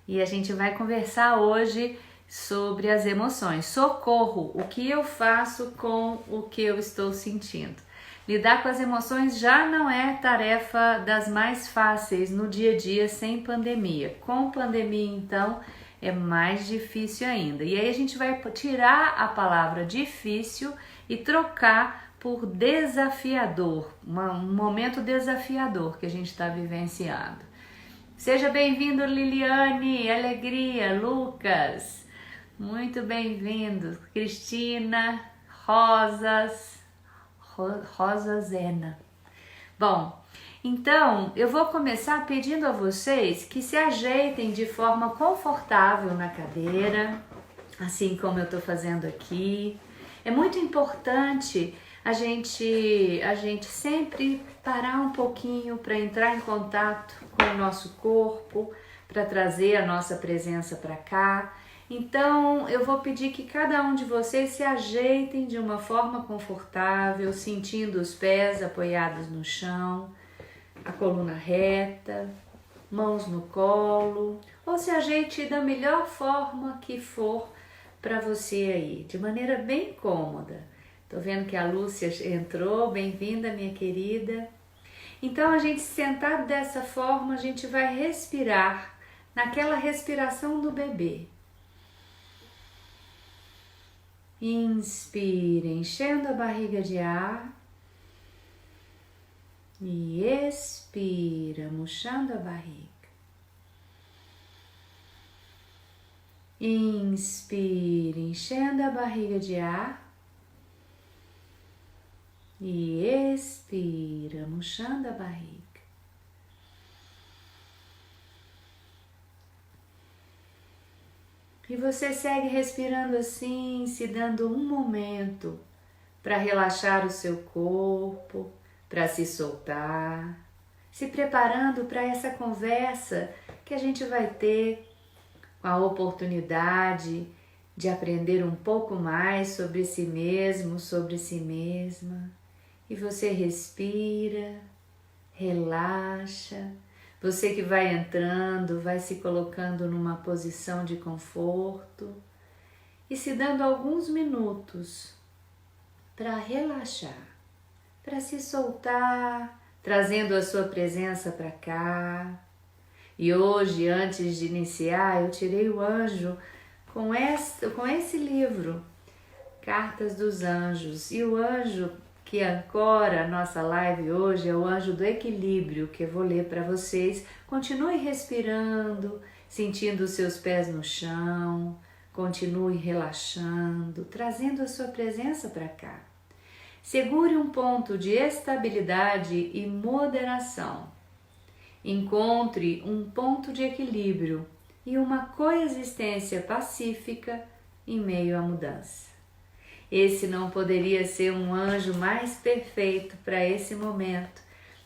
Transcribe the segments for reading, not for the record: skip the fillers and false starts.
e a gente vai conversar hoje sobre as emoções. Socorro, o que eu faço com o que eu estou sentindo? Lidar com as emoções já não é tarefa das mais fáceis no dia a dia sem pandemia. Com pandemia, então, é mais difícil ainda. E aí a gente vai tirar a palavra difícil e trocar por desafiador, um momento desafiador que a gente está vivenciando. Seja bem-vindo, Liliane, Alegria, Lucas, muito bem-vindo, Cristina, Rosa Zena. Bom, então eu vou começar pedindo a vocês que se ajeitem de forma confortável na cadeira, assim como eu estou fazendo aqui. É muito importante a gente sempre parar um pouquinho para entrar em contato com o nosso corpo, para trazer a nossa presença para cá. Então eu vou pedir que cada um de vocês se ajeitem de uma forma confortável, sentindo os pés apoiados no chão, a coluna reta, mãos no colo, ou se ajeite da melhor forma que for para você aí, de maneira bem cômoda. Tô vendo que a Lúcia entrou, bem-vinda, minha querida. Então, a gente sentado dessa forma, a gente vai respirar naquela respiração do bebê. Inspira, enchendo a barriga de ar. E expira, murchando a barriga. Inspira, enchendo a barriga de ar. E expira, murchando a barriga. E você segue respirando assim, se dando um momento para relaxar o seu corpo, para se soltar, se preparando para essa conversa que a gente vai ter com a oportunidade de aprender um pouco mais sobre si mesmo, sobre si mesma. E você respira, relaxa. Você que vai entrando, vai se colocando numa posição de conforto e se dando alguns minutos para relaxar, para se soltar, trazendo a sua presença para cá. E hoje, antes de iniciar, eu tirei o anjo com esse livro, Cartas dos Anjos. E o anjo que ancora a nossa live hoje é o anjo do equilíbrio, que eu vou ler para vocês. Continue respirando, sentindo os seus pés no chão, continue relaxando, trazendo a sua presença para cá. Segure um ponto de estabilidade e moderação. Encontre um ponto de equilíbrio e uma coexistência pacífica em meio à mudança. Esse não poderia ser um anjo mais perfeito para esse momento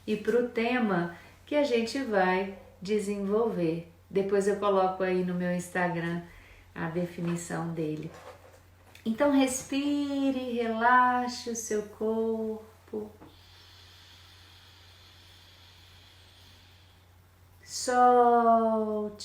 e para o tema que a gente vai desenvolver. Depois eu coloco aí no meu Instagram a definição dele. Então respire, relaxe o seu corpo. Solte-se.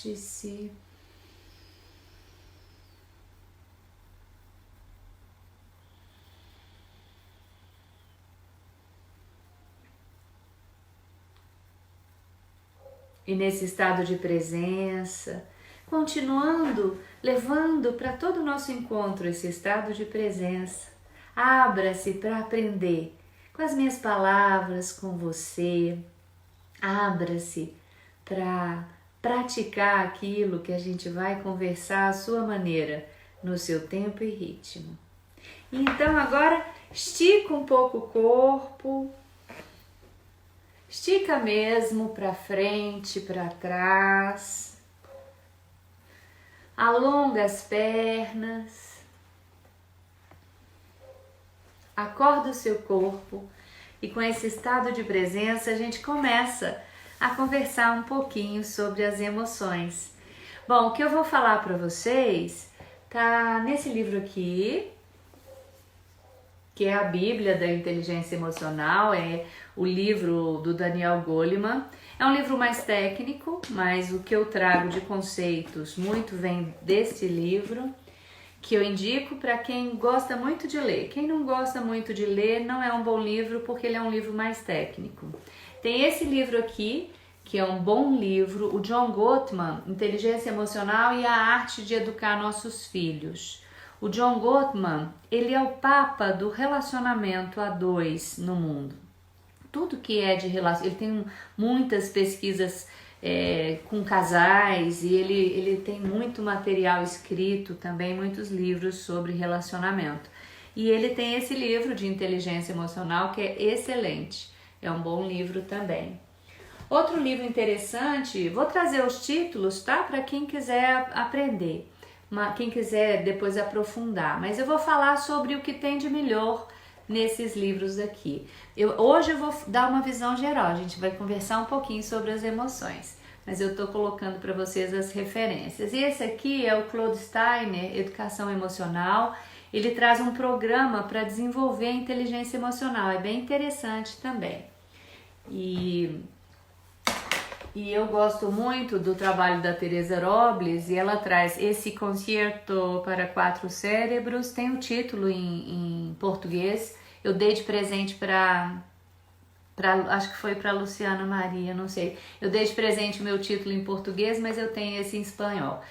E nesse estado de presença, continuando, levando para todo o nosso encontro esse estado de presença, abra-se para aprender com as minhas palavras, com você. Abra-se para praticar aquilo que a gente vai conversar à sua maneira, no seu tempo e ritmo. Então agora estica um pouco o corpo. Estica mesmo para frente, para trás. Alonga as pernas. Acorda o seu corpo e com esse estado de presença a gente começa a conversar um pouquinho sobre as emoções. Bom, o que eu vou falar para vocês tá nesse livro aqui, que é a Bíblia da Inteligência Emocional, é o livro do Daniel Goleman. É um livro mais técnico, mas o que eu trago de conceitos muito vem desse livro, que eu indico para quem gosta muito de ler. Quem não gosta muito de ler não é um bom livro, porque ele é um livro mais técnico. Tem esse livro aqui, que é um bom livro, o John Gottman, Inteligência Emocional e a Arte de Educar Nossos Filhos. O John Gottman, ele é o papa do relacionamento a dois no mundo. Tudo que é de relação, ele tem muitas pesquisas com casais e ele tem muito material escrito também, muitos livros sobre relacionamento. E ele tem esse livro de inteligência emocional que é excelente, é um bom livro também. Outro livro interessante, vou trazer os títulos, tá? Para quem quiser aprender, quem quiser depois aprofundar, mas eu vou falar sobre o que tem de melhor nesses livros aqui. Hoje eu vou dar uma visão geral, a gente vai conversar um pouquinho sobre as emoções, mas eu estou colocando para vocês as referências. E esse aqui é o Claude Steiner, Educação Emocional. Ele traz um programa para desenvolver a inteligência emocional, é bem interessante também. E eu gosto muito do trabalho da Teresa Robles, e ela traz esse Concerto para 4 Cérebros, tem o título em português, eu dei de presente acho que foi para Luciana Maria, não sei, eu dei de presente o meu título em português, mas eu tenho esse em espanhol.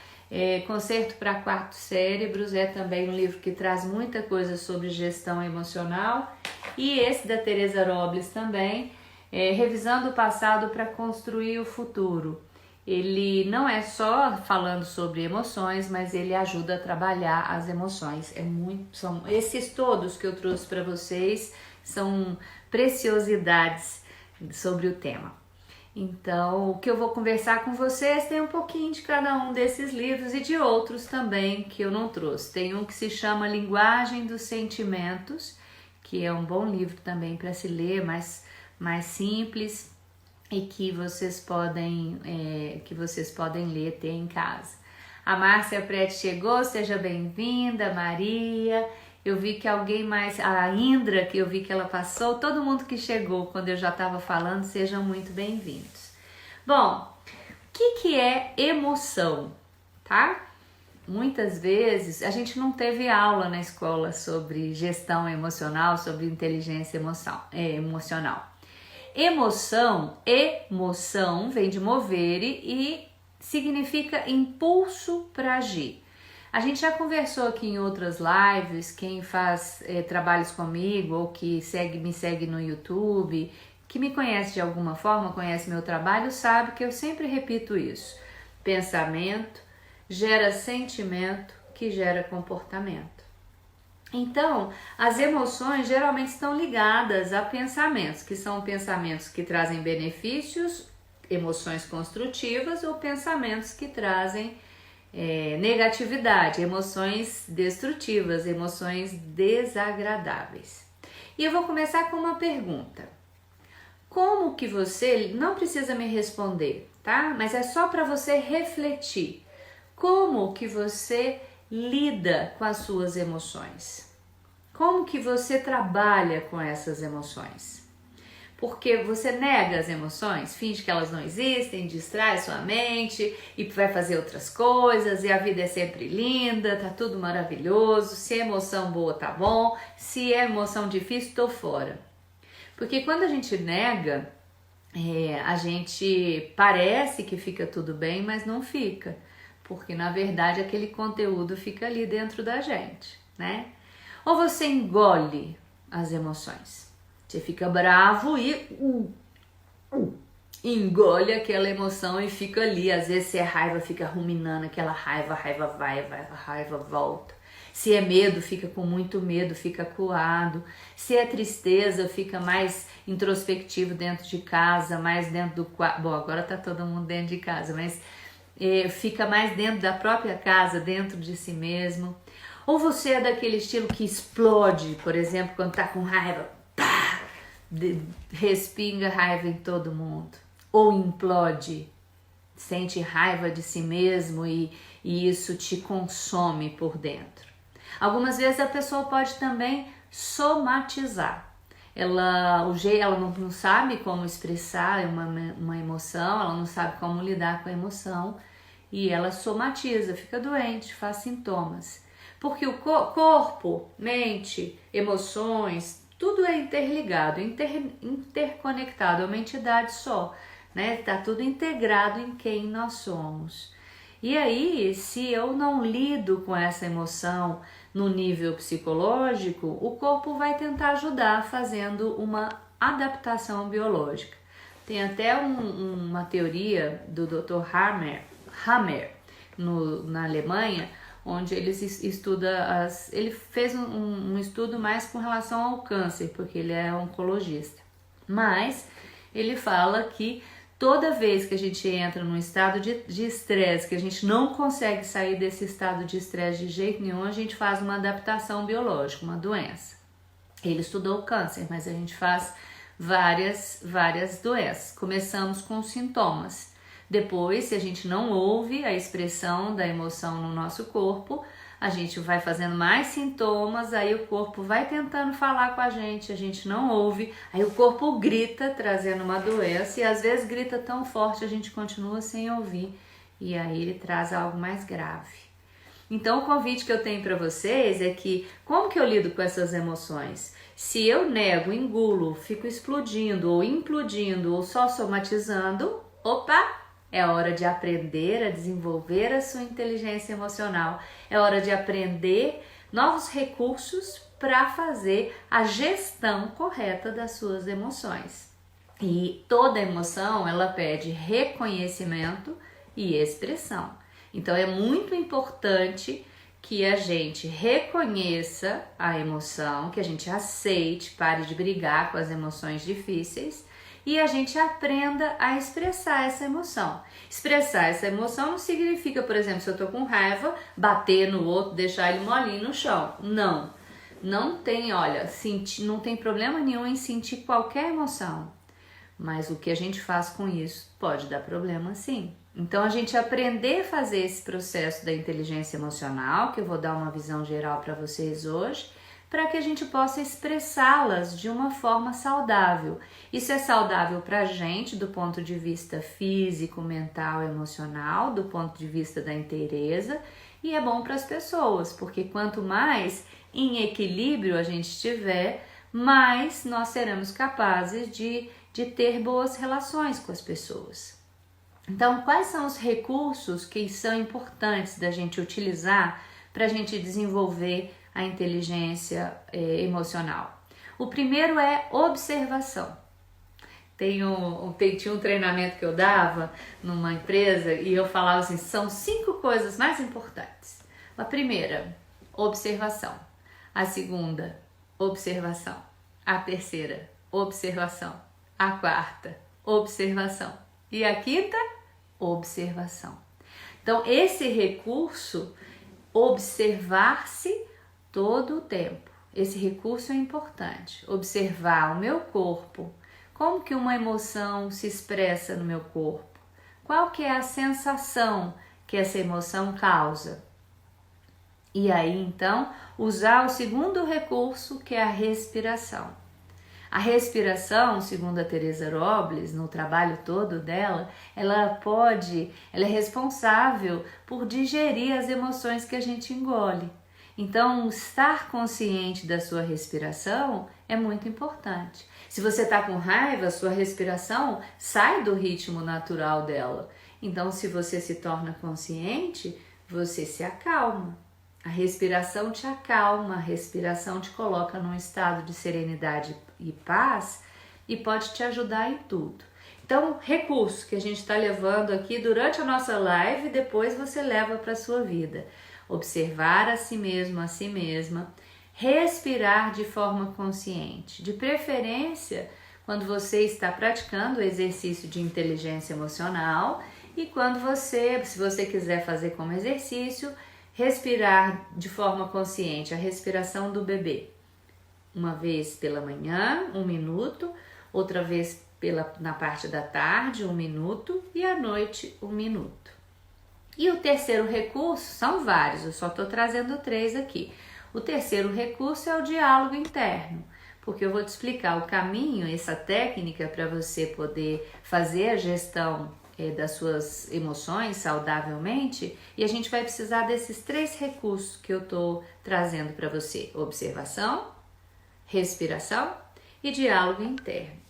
Concerto para 4 Cérebros é também um livro que traz muita coisa sobre gestão emocional, e esse da Teresa Robles também, Revisando o Passado para Construir o Futuro. Ele não é só falando sobre emoções, mas ele ajuda a trabalhar as emoções. São esses todos que eu trouxe para vocês, são preciosidades sobre o tema. Então, o que eu vou conversar com vocês tem um pouquinho de cada um desses livros e de outros também que eu não trouxe. Tem um que se chama Linguagem dos Sentimentos, que é um bom livro também para se ler, mais simples, e que vocês podem ler, ter em casa. A Márcia Prete chegou, seja bem-vinda, Maria. Eu vi que alguém mais, a Indra, que eu vi que ela passou, todo mundo que chegou quando eu já estava falando, sejam muito bem-vindos. Bom, o que é emoção, tá? Muitas vezes a gente não teve aula na escola sobre gestão emocional, sobre inteligência emocional. Emoção vem de mover e significa impulso para agir. A gente já conversou aqui em outras lives, quem faz trabalhos comigo ou que me segue no YouTube, que me conhece de alguma forma, conhece meu trabalho, sabe que eu sempre repito isso. Pensamento gera sentimento, que gera comportamento. Então, as emoções geralmente estão ligadas a pensamentos, que são pensamentos que trazem benefícios, emoções construtivas, ou pensamentos que trazem negatividade, emoções destrutivas, emoções desagradáveis. E eu vou começar com uma pergunta. Como que você, não precisa me responder, tá? Mas é só para você refletir. Como que você lida com as suas emoções? Como que você trabalha com essas emoções? Porque você nega as emoções, finge que elas não existem, distrai sua mente e vai fazer outras coisas, e a vida é sempre linda, tá tudo maravilhoso, se é emoção boa tá bom, se é emoção difícil tô fora. Porque quando a gente nega, a gente parece que fica tudo bem, mas não fica. Porque na verdade aquele conteúdo fica ali dentro da gente, né? Ou você engole as emoções. Você fica bravo e engole aquela emoção e fica ali. Às vezes se é raiva, fica ruminando aquela raiva, a raiva vai, a raiva volta. Se é medo, fica com muito medo, fica acuado. Se é tristeza, fica mais introspectivo dentro de casa, mais dentro do quarto. Bom, agora tá todo mundo dentro de casa, mas fica mais dentro da própria casa, dentro de si mesmo. Ou você é daquele estilo que explode, por exemplo, quando tá com raiva, pá, respinga raiva em todo mundo. Ou implode, sente raiva de si mesmo e isso te consome por dentro. Algumas vezes a pessoa pode também somatizar. ela não sabe como expressar uma emoção, ela não sabe como lidar com a emoção e ela somatiza, fica doente, faz sintomas. Porque o corpo, mente, emoções, tudo é interligado, interconectado, é uma entidade só, né? Tá tudo integrado em quem nós somos. E aí, se eu não lido com essa emoção no nível psicológico, o corpo vai tentar ajudar fazendo uma adaptação biológica. Tem até uma teoria do Dr. Hammer na Alemanha, onde ele fez um estudo mais com relação ao câncer, porque ele é oncologista. Mas ele fala que toda vez que a gente entra num estado de estresse, que a gente não consegue sair desse estado de estresse de jeito nenhum, a gente faz uma adaptação biológica, uma doença. Ele estudou o câncer, mas a gente faz várias doenças. Começamos com sintomas. Depois, se a gente não ouve a expressão da emoção no nosso corpo, a gente vai fazendo mais sintomas, aí o corpo vai tentando falar com a gente não ouve, aí o corpo grita trazendo uma doença e às vezes grita tão forte a gente continua sem ouvir e aí ele traz algo mais grave. Então o convite que eu tenho para vocês é que como que eu lido com essas emoções? Se eu nego, engulo, fico explodindo ou implodindo ou só somatizando, opa! É hora de aprender a desenvolver a sua inteligência emocional. É hora de aprender novos recursos para fazer a gestão correta das suas emoções. E toda emoção, ela pede reconhecimento e expressão. Então é muito importante que a gente reconheça a emoção, que a gente aceite, pare de brigar com as emoções difíceis e a gente aprenda a expressar essa emoção. Expressar essa emoção não significa, por exemplo, se eu tô com raiva, bater no outro, deixar ele molinho no chão. Não tem, não tem problema nenhum em sentir qualquer emoção. Mas o que a gente faz com isso pode dar problema sim. Então a gente aprender a fazer esse processo da inteligência emocional, que eu vou dar uma visão geral para vocês hoje, para que a gente possa expressá-las de uma forma saudável. Isso é saudável para a gente do ponto de vista físico, mental, emocional, do ponto de vista da inteireza, e é bom para as pessoas, porque quanto mais em equilíbrio a gente estiver, mais nós seremos capazes de ter boas relações com as pessoas. Então, quais são os recursos que são importantes da gente utilizar para a gente desenvolver a inteligência emocional? O primeiro é observação. Tinha um treinamento que eu dava numa empresa e eu falava assim, são 5 coisas mais importantes. A primeira, observação. A segunda, observação. A terceira, observação. A quarta, observação. E a quinta, observação. Então, esse recurso, observar-se todo o tempo. Esse recurso é importante. Observar o meu corpo. Como que uma emoção se expressa no meu corpo? Qual que é a sensação que essa emoção causa? E aí, então, usar o segundo recurso, que é a respiração. A respiração, segundo a Teresa Robles, no trabalho todo dela, ela é responsável por digerir as emoções que a gente engole. Então, estar consciente da sua respiração é muito importante. Se você está com raiva, a sua respiração sai do ritmo natural dela. Então, se você se torna consciente, você se acalma. A respiração te acalma, a respiração te coloca num estado de serenidade e paz e pode te ajudar em tudo. Então, recurso que a gente está levando aqui durante a nossa live, depois você leva para a sua vida. Observar a si mesmo, a si mesma, respirar de forma consciente. De preferência, quando você está praticando o exercício de inteligência emocional e se você quiser fazer como exercício, respirar de forma consciente, a respiração do bebê. Uma vez pela manhã, 1 minuto, outra vez na parte da tarde, 1 minuto e à noite, 1 minuto. E o terceiro recurso, são vários, eu só estou trazendo 3 aqui. O terceiro recurso é o diálogo interno. porque eu vou te explicar o caminho, essa técnica para você poder fazer a gestão das suas emoções saudavelmente, e a gente vai precisar desses 3 recursos que eu estou trazendo para você: observação, respiração e diálogo interno.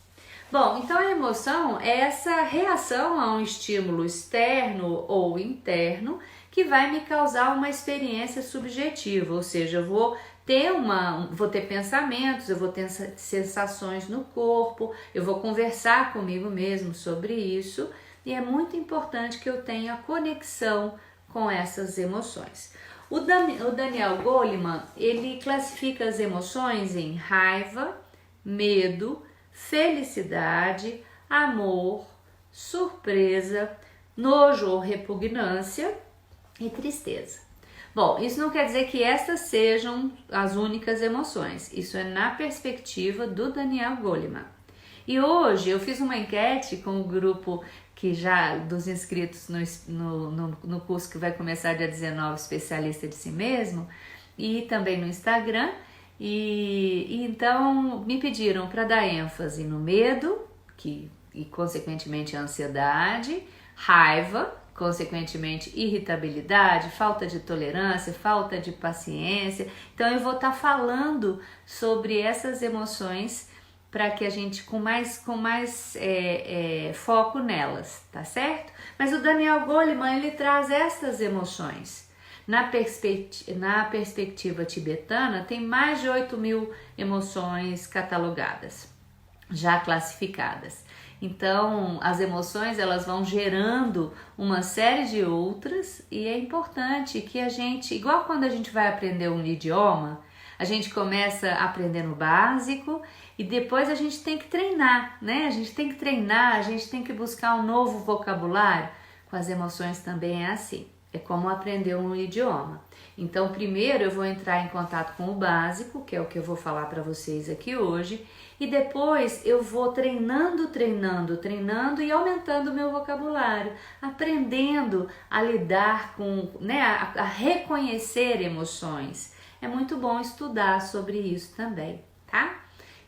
Bom, então a emoção é essa reação a um estímulo externo ou interno que vai me causar uma experiência subjetiva, ou seja, eu vou ter pensamentos, eu vou ter sensações no corpo, eu vou conversar comigo mesmo sobre isso, e é muito importante que eu tenha conexão com essas emoções. O Daniel Goleman, ele classifica as emoções em raiva, medo, felicidade, amor, surpresa, nojo ou repugnância e tristeza. Bom, isso não quer dizer que essas sejam as únicas emoções. Isso é na perspectiva do Daniel Goleman. E hoje eu fiz uma enquete com o grupo dos inscritos no curso que vai começar dia 19, Especialista de Si Mesmo, e também no Instagram. E então me pediram para dar ênfase no medo, e consequentemente a ansiedade, raiva, consequentemente irritabilidade, falta de tolerância, falta de paciência. Então eu vou estar falando sobre essas emoções para que a gente com mais foco nelas, tá certo? Mas o Daniel Goleman, ele traz essas emoções. Na perspectiva tibetana, tem mais de 8.000 emoções catalogadas, já classificadas. Então, as emoções, elas vão gerando uma série de outras, e é importante que a gente, igual quando a gente vai aprender um idioma, a gente começa aprendendo o básico e depois a gente tem que treinar, né? A gente tem que buscar um novo vocabulário. Com as emoções também é assim. É como aprender um idioma. Então, primeiro eu vou entrar em contato com o básico, que é o que eu vou falar para vocês aqui hoje, e depois eu vou treinando e aumentando o meu vocabulário, aprendendo a lidar com, a reconhecer emoções. É muito bom estudar sobre isso também, tá?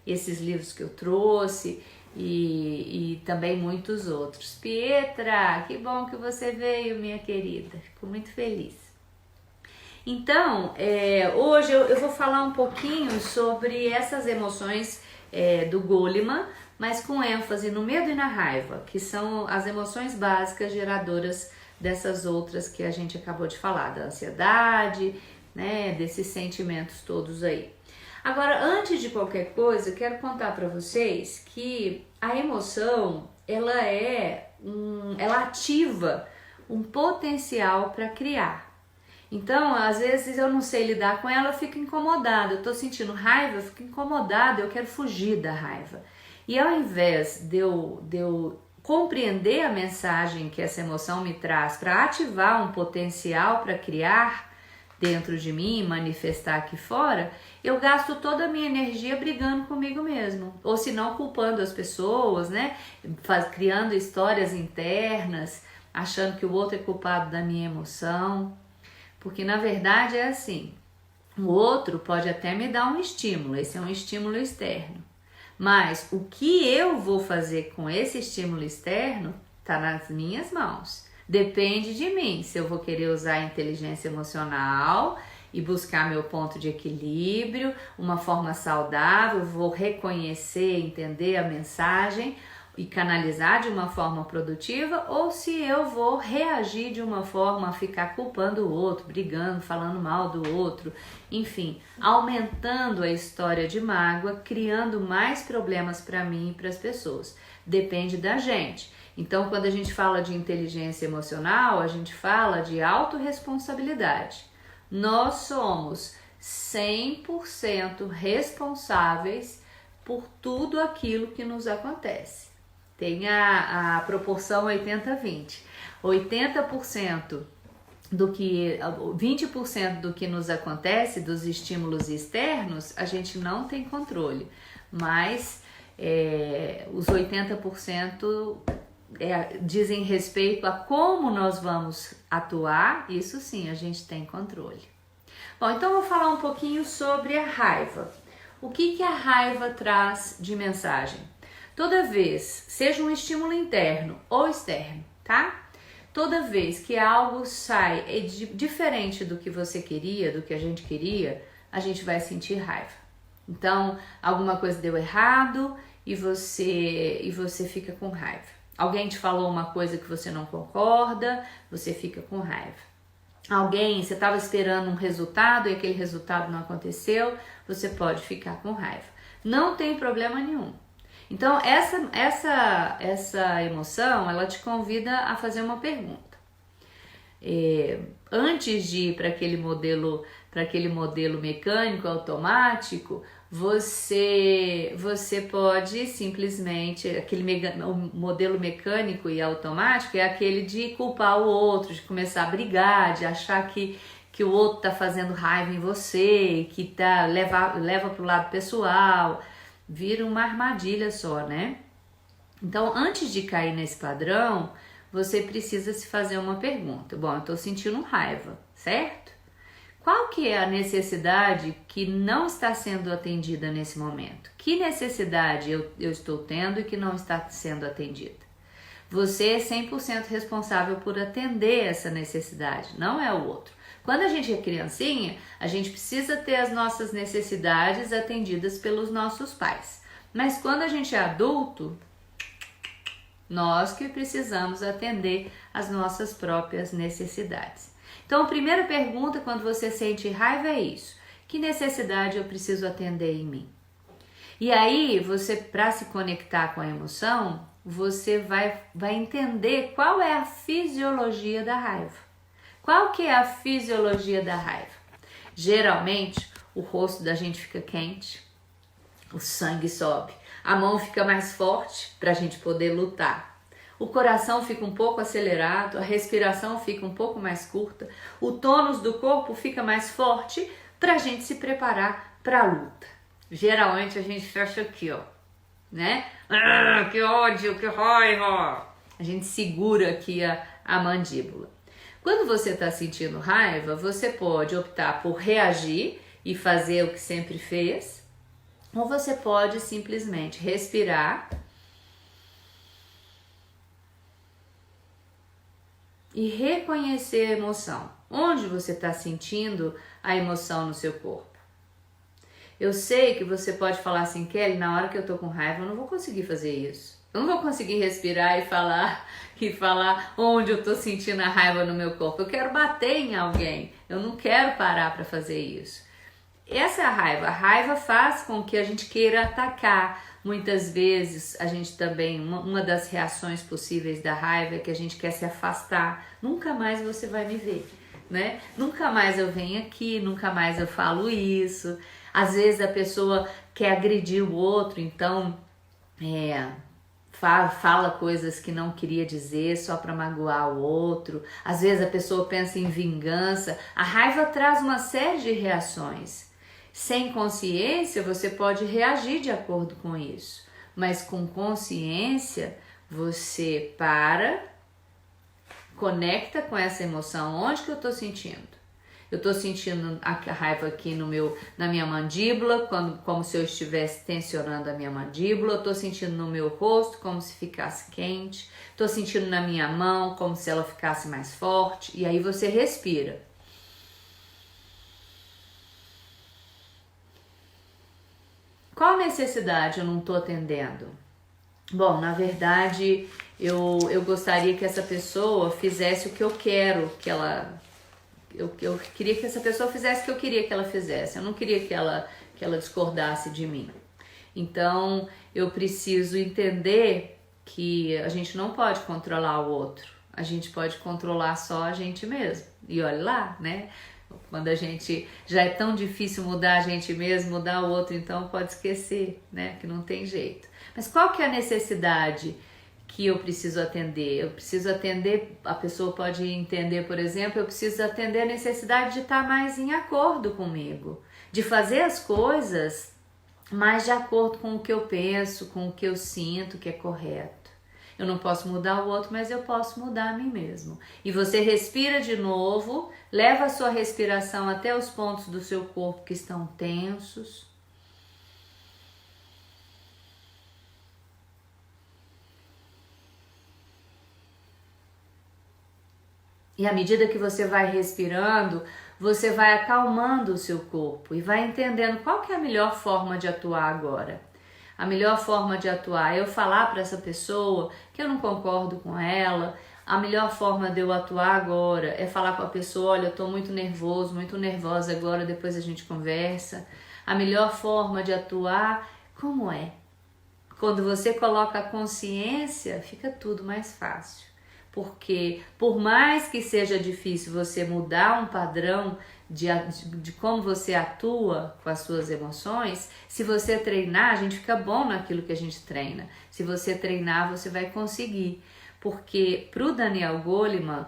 Esses livros que eu trouxe e também muitos outros. Pietra, que bom que você veio, minha querida. Fico muito feliz. Então, hoje eu vou falar um pouquinho sobre essas emoções do Goleman, mas com ênfase no medo e na raiva, que são as emoções básicas geradoras dessas outras que a gente acabou de falar, da ansiedade, né, desses sentimentos todos aí. Agora, antes de qualquer coisa, eu quero contar para vocês que a emoção, ela ativa um potencial para criar. Então, às vezes eu não sei lidar com ela, eu fico incomodada. Eu tô sentindo raiva, eu fico incomodada, eu quero fugir da raiva. E ao invés de eu compreender a mensagem que essa emoção me traz para ativar um potencial para criar dentro de mim, manifestar aqui fora, eu gasto toda a minha energia brigando comigo mesmo, ou se não culpando as pessoas, né? Criando histórias internas, achando que o outro é culpado da minha emoção, porque na verdade é assim, o outro pode até me dar um estímulo, esse é um estímulo externo, mas o que eu vou fazer com esse estímulo externo está nas minhas mãos. Depende de mim, se eu vou querer usar a inteligência emocional e buscar meu ponto de equilíbrio, uma forma saudável, vou reconhecer, entender a mensagem e canalizar de uma forma produtiva, ou se eu vou reagir de uma forma a ficar culpando o outro, brigando, falando mal do outro, enfim, aumentando a história de mágoa, criando mais problemas para mim e para as pessoas. Depende da gente. Então, quando a gente fala de inteligência emocional, a gente fala de autorresponsabilidade. Nós somos 100% responsáveis por tudo aquilo que nos acontece. Tem a proporção 80-20. 80% do que, 20% do que nos acontece, dos estímulos externos, a gente não tem controle. Mas os 80% dizem respeito a como nós vamos atuar, isso sim a gente tem controle. Bom, então eu vou falar um pouquinho sobre a raiva. O que a raiva traz de mensagem? Toda vez, seja um estímulo interno ou externo, tá? Toda vez que algo sai diferente do que você queria, do que a gente queria, a gente vai sentir raiva. Então, alguma coisa deu errado e você fica com raiva. Alguém te falou uma coisa que você não concorda, você fica com raiva. Você estava esperando um resultado e aquele resultado não aconteceu, você pode ficar com raiva. Não tem problema nenhum. Então, essa emoção, ela te convida a fazer uma pergunta. Antes de ir para aquele modelo mecânico, automático, você pode simplesmente, o modelo mecânico e automático é aquele de culpar o outro, de começar a brigar, de achar que o outro está fazendo raiva em você, que leva para o lado pessoal, vira uma armadilha só, né? Então, antes de cair nesse padrão, você precisa se fazer uma pergunta. Bom, eu estou sentindo raiva, certo? Qual que é a necessidade que não está sendo atendida nesse momento? Que necessidade eu estou tendo e que não está sendo atendida? Você é 100% responsável por atender essa necessidade, não é o outro. Quando a gente é criancinha, a gente precisa ter as nossas necessidades atendidas pelos nossos pais. Mas quando a gente é adulto, nós que precisamos atender as nossas próprias necessidades. Então, a primeira pergunta quando você sente raiva é isso: que necessidade eu preciso atender em mim? E aí, para se conectar com a emoção, você vai entender qual é a fisiologia da raiva. Qual que é a fisiologia da raiva? Geralmente, o rosto da gente fica quente, o sangue sobe, a mão fica mais forte para a gente poder lutar. O coração fica um pouco acelerado, a respiração fica um pouco mais curta, o tônus do corpo fica mais forte para a gente se preparar para a luta. Geralmente a gente fecha aqui, ó, né? Ah, que ódio, que raiva! A gente segura aqui a mandíbula. Quando você está sentindo raiva, você pode optar por reagir e fazer o que sempre fez, ou você pode simplesmente respirar e reconhecer a emoção. Onde você está sentindo a emoção no seu corpo? Eu sei que você pode falar assim: Kelly, na hora que eu tô com raiva eu não vou conseguir fazer isso. Eu não vou conseguir respirar e falar onde eu tô sentindo a raiva no meu corpo. Eu quero bater em alguém. Eu não quero parar para fazer isso. Essa é a raiva. A raiva faz com que a gente queira atacar. Muitas vezes a gente também, uma das reações possíveis da raiva é que a gente quer se afastar. Nunca mais você vai me ver, né? Nunca mais eu venho aqui, nunca mais eu falo isso. Às vezes a pessoa quer agredir o outro, então fala coisas que não queria dizer só para magoar o outro. Às vezes a pessoa pensa em vingança. A raiva traz uma série de reações. Sem consciência, você pode reagir de acordo com isso. Mas com consciência, você conecta com essa emoção. Onde que eu estou sentindo? Eu estou sentindo a raiva aqui na minha mandíbula, como se eu estivesse tensionando a minha mandíbula. Eu estou sentindo no meu rosto, como se ficasse quente. Estou sentindo na minha mão, como se ela ficasse mais forte. E aí você respira. Qual necessidade eu não estou atendendo? Bom, na verdade, eu gostaria que essa pessoa fizesse o que eu quero que ela... Eu queria que essa pessoa fizesse o que eu queria que ela fizesse. Eu não queria que ela discordasse de mim. Então, eu preciso entender que a gente não pode controlar o outro. A gente pode controlar só a gente mesmo. E olha lá, né? Quando a gente já é tão difícil mudar a gente mesmo, mudar o outro, então pode esquecer, né? Que não tem jeito. Mas qual que é a necessidade que eu preciso atender? Eu preciso atender, a pessoa pode entender, por exemplo, eu preciso atender a necessidade de estar mais em acordo comigo, de fazer as coisas mais de acordo com o que eu penso, com o que eu sinto que é correto. Eu não posso mudar o outro, mas eu posso mudar a mim mesmo. E você respira de novo, leva a sua respiração até os pontos do seu corpo que estão tensos. E à medida que você vai respirando, você vai acalmando o seu corpo e vai entendendo qual que é a melhor forma de atuar agora. A melhor forma de atuar é eu falar para essa pessoa que eu não concordo com ela. A melhor forma de eu atuar agora é falar com a pessoa, olha, eu estou muito nervoso, muito nervosa agora, depois a gente conversa. A melhor forma de atuar, como é? Quando você coloca a consciência, fica tudo mais fácil. Porque por mais que seja difícil você mudar um padrão de como você atua com as suas emoções, se você treinar, a gente fica bom naquilo que a gente treina. Se você treinar, você vai conseguir. Porque para o Daniel Goleman,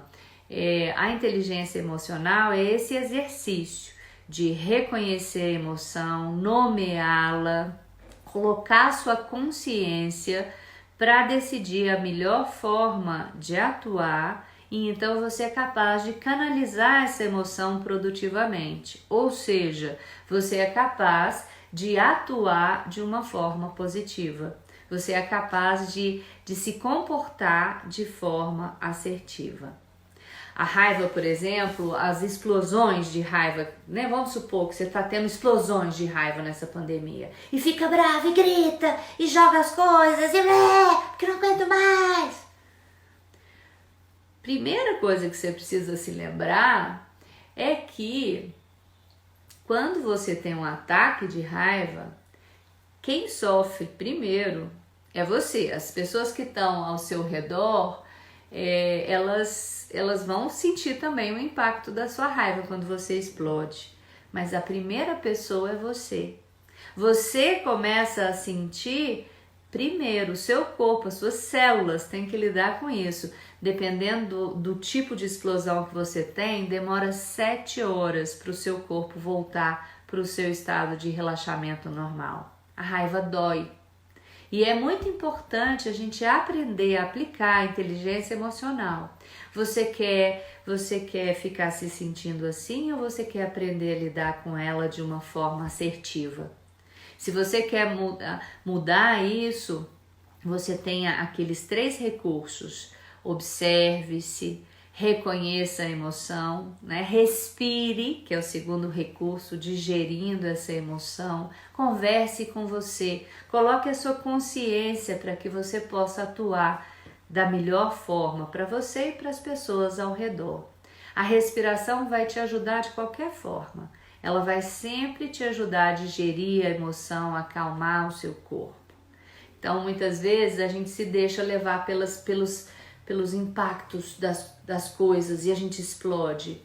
a inteligência emocional é esse exercício de reconhecer a emoção, nomeá-la, colocar sua consciência para decidir a melhor forma de atuar, e então você é capaz de canalizar essa emoção produtivamente. Ou seja, você é capaz de atuar de uma forma positiva. Você é capaz de se comportar de forma assertiva. A raiva, por exemplo, as explosões de raiva, né? Vamos supor que você está tendo explosões de raiva nessa pandemia. E fica bravo, e grita, e joga as coisas, e porque não aguento mais. Primeira coisa que você precisa se lembrar é que quando você tem um ataque de raiva, quem sofre primeiro é você. As pessoas que estão ao seu redor, elas vão sentir também o impacto da sua raiva quando você explode. Mas a primeira pessoa é você. Você começa a sentir primeiro, o seu corpo, as suas células têm que lidar com isso. Dependendo do tipo de explosão que você tem, demora 7 horas para o seu corpo voltar para o seu estado de relaxamento normal. A raiva dói. E é muito importante a gente aprender a aplicar a inteligência emocional. Você quer ficar se sentindo assim ou você quer aprender a lidar com ela de uma forma assertiva? Se você quer mudar isso, você tem aqueles 3 recursos. Observe-se, reconheça a emoção, né? Respire, que é o segundo recurso, digerindo essa emoção. Converse com você, coloque a sua consciência para que você possa atuar da melhor forma para você e para as pessoas ao redor. A respiração vai te ajudar de qualquer forma. Ela vai sempre te ajudar a digerir a emoção, a acalmar o seu corpo. Então, muitas vezes a gente se deixa levar pelos impactos das coisas e a gente explode.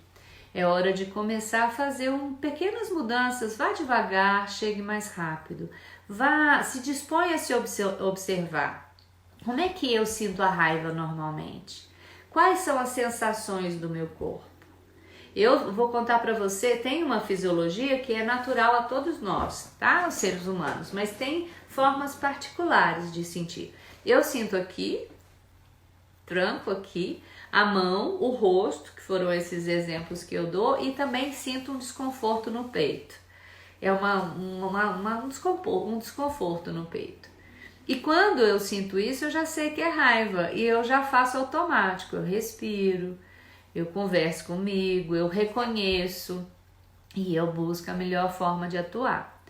É hora de começar a fazer pequenas mudanças. Vá devagar, chegue mais rápido. Se dispõe a se observar. Como é que eu sinto a raiva normalmente? Quais são as sensações do meu corpo? Eu vou contar para você, tem uma fisiologia que é natural a todos nós, tá? Os seres humanos, mas tem formas particulares de sentir. Eu sinto aqui, tranco aqui, a mão, o rosto, que foram esses exemplos que eu dou, e também sinto um desconforto no peito. É um desconforto no peito. E quando eu sinto isso, eu já sei que é raiva e eu já faço automático, eu respiro, eu converso comigo, eu reconheço e eu busco a melhor forma de atuar.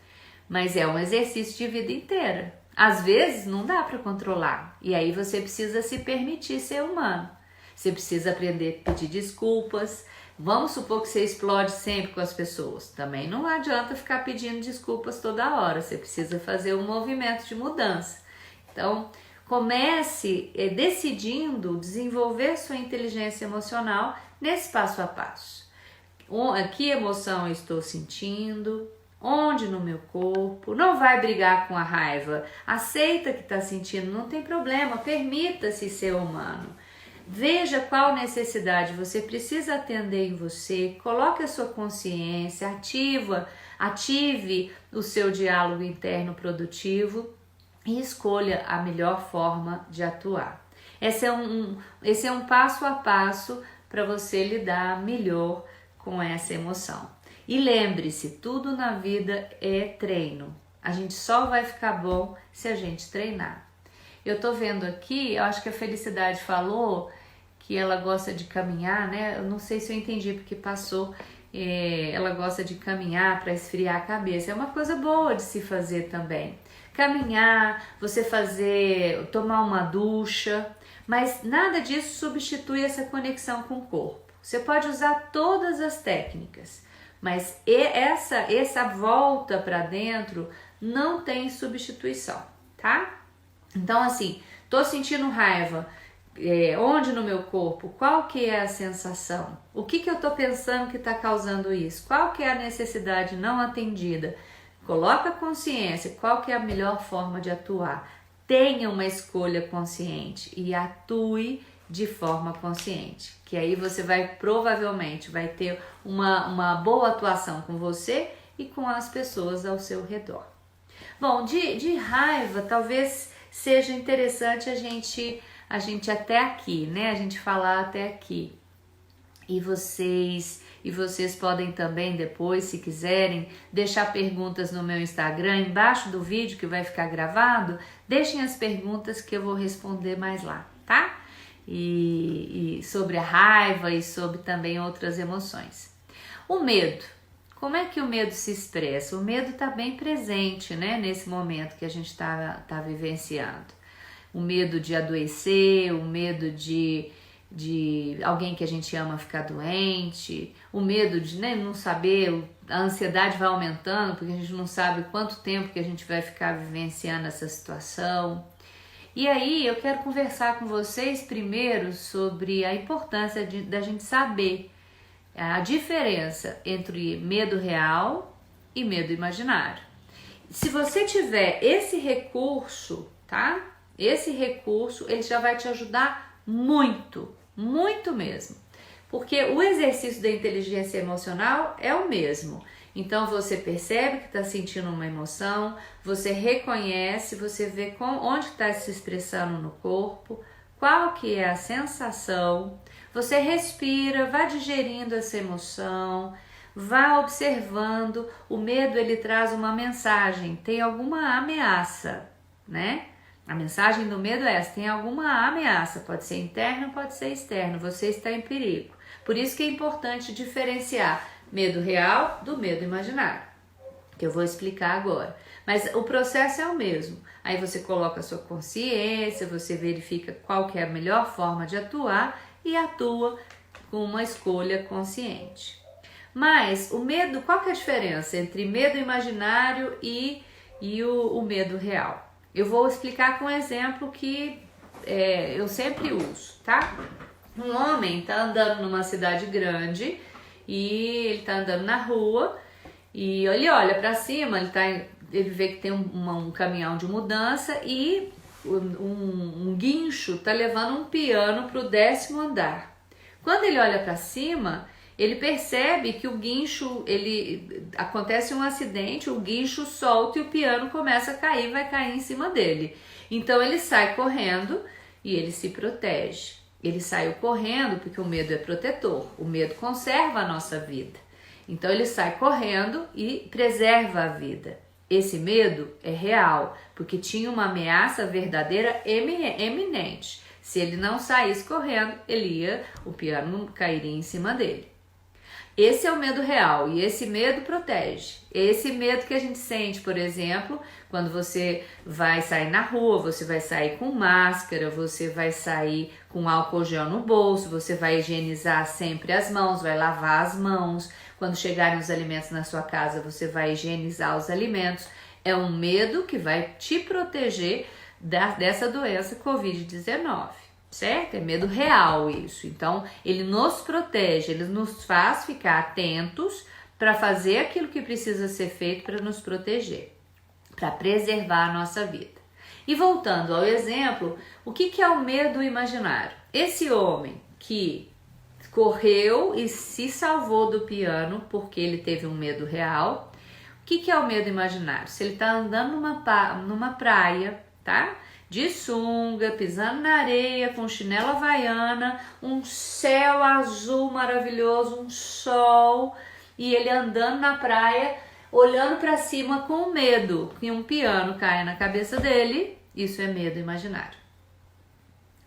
Mas é um exercício de vida inteira. Às vezes não dá para controlar e aí você precisa se permitir ser humano. Você precisa aprender a pedir desculpas. Vamos supor que você explode sempre com as pessoas. Também não adianta ficar pedindo desculpas toda hora. Você precisa fazer um movimento de mudança. Então, comece decidindo desenvolver sua inteligência emocional nesse passo a passo. Que emoção eu estou sentindo? Onde no meu corpo? Não vai brigar com a raiva. Aceita que está sentindo, não tem problema. Permita-se ser humano. Veja qual necessidade você precisa atender em você. Coloque a sua consciência, ative o seu diálogo interno produtivo e escolha a melhor forma de atuar. Esse é um passo a passo para você lidar melhor com essa emoção. E lembre-se, tudo na vida é treino. A gente só vai ficar bom se a gente treinar. Eu tô vendo aqui, eu acho que a Felicidade falou que ela gosta de caminhar, né? Eu não sei se eu entendi porque passou. Ela gosta de caminhar para esfriar a cabeça. É uma coisa boa de se fazer também. Caminhar, você tomar uma ducha, mas nada disso substitui essa conexão com o corpo. Você pode usar todas as técnicas, mas essa volta para dentro não tem substituição, tá? Então, assim, tô sentindo raiva, onde no meu corpo? Qual que é a sensação? O que eu tô pensando que está causando isso? Qual que é a necessidade não atendida? Coloca a consciência, qual que é a melhor forma de atuar? Tenha uma escolha consciente e atue de forma consciente, que aí você provavelmente vai ter uma boa atuação com você e com as pessoas ao seu redor. Bom, de raiva talvez seja interessante a gente até aqui, né? A gente falar até aqui. E vocês podem também depois, se quiserem, deixar perguntas no meu Instagram, embaixo do vídeo que vai ficar gravado. Deixem as perguntas que eu vou responder mais lá, tá? E sobre a raiva e sobre também outras emoções. O medo. Como é que o medo se expressa? O medo está bem presente, né, nesse momento que a gente tá vivenciando. O medo de adoecer, o medo de alguém que a gente ama ficar doente, o medo de não saber, a ansiedade vai aumentando porque a gente não sabe quanto tempo que a gente vai ficar vivenciando essa situação. E aí eu quero conversar com vocês primeiro sobre a importância da gente saber a diferença entre medo real e medo imaginário. Se você tiver esse recurso, tá? Esse recurso, ele já vai te ajudar muito, muito mesmo. Porque o exercício da inteligência emocional é o mesmo. Então você percebe que está sentindo uma emoção, você reconhece, você vê onde está se expressando no corpo, qual que é a sensação, você respira, vai digerindo essa emoção, vá observando. O medo, ele traz uma mensagem, tem alguma ameaça, né? A mensagem do medo é essa, tem alguma ameaça, pode ser interna, pode ser externa, você está em perigo. Por isso que é importante diferenciar medo real do medo imaginário, que eu vou explicar agora. Mas o processo é o mesmo. Aí você coloca a sua consciência, você verifica qual que é a melhor forma de atuar e atua com uma escolha consciente. Mas o medo, qual que é a diferença entre medo imaginário e o medo real? Eu vou explicar com um exemplo que eu sempre uso, tá? Um homem está andando numa cidade grande e ele está andando na rua e ele olha para cima, ele vê que tem um caminhão de mudança e um guincho está levando um piano para o 10º andar. Quando ele olha para cima, ele percebe que o guincho, acontece um acidente, o guincho solta e o piano começa a cair, vai cair em cima dele. Então ele sai correndo e ele se protege. Ele saiu correndo porque o medo é protetor, o medo conserva a nossa vida. Então ele sai correndo e preserva a vida. Esse medo é real, porque tinha uma ameaça verdadeira eminente. Se ele não saísse correndo, o piano cairia em cima dele. Esse é o medo real e esse medo protege. Esse medo que a gente sente, por exemplo, quando você vai sair na rua, você vai sair com máscara, você vai sair com álcool gel no bolso, você vai higienizar sempre as mãos, vai lavar as mãos. Quando chegarem os alimentos na sua casa, você vai higienizar os alimentos. É um medo que vai te proteger dessa doença Covid-19. Certo? É medo real isso. Então, ele nos protege, ele nos faz ficar atentos para fazer aquilo que precisa ser feito para nos proteger, para preservar a nossa vida. E voltando ao exemplo, o que é o medo imaginário? Esse homem que correu e se salvou do piano porque ele teve um medo real. O que é o medo imaginário? Se ele está andando numa praia, tá? De sunga, pisando na areia, com chinelo havaiana, um céu azul maravilhoso, um sol, e ele andando na praia, olhando para cima com medo que um piano caia na cabeça dele, isso é medo imaginário.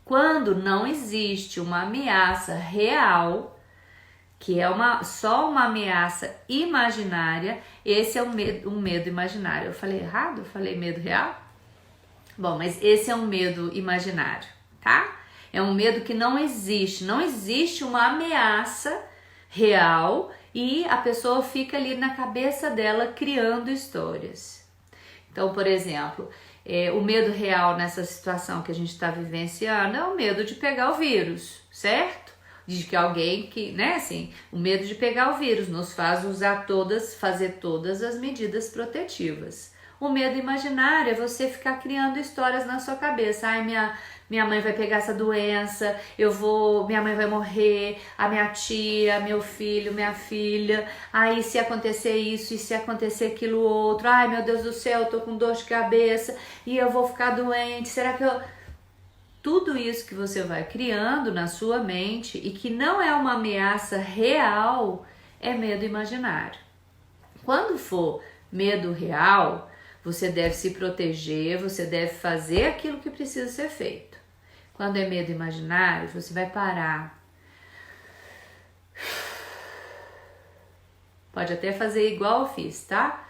Quando não existe uma ameaça real, que é só uma ameaça imaginária, esse é um medo imaginário. Eu falei errado? Eu falei medo real? Bom, mas esse é um medo imaginário, tá? É um medo que não existe uma ameaça real e a pessoa fica ali na cabeça dela criando histórias. Então, por exemplo, o medo real nessa situação que a gente está vivenciando é o medo de pegar o vírus, certo? De que alguém que, né, assim, o medo de pegar o vírus nos faz fazer todas as medidas protetivas. O medo imaginário é você ficar criando histórias na sua cabeça. Ai, minha mãe vai pegar essa doença, minha mãe vai morrer, a minha tia, meu filho, minha filha. Aí se acontecer isso e se acontecer aquilo outro. Ai, meu Deus do céu, eu tô com dor de cabeça e eu vou ficar doente. Será que eu... Tudo isso que você vai criando na sua mente e que não é uma ameaça real, é medo imaginário. Quando for medo real, você deve se proteger, você deve fazer aquilo que precisa ser feito. Quando é medo imaginário, você vai parar. Pode até fazer igual eu fiz, tá?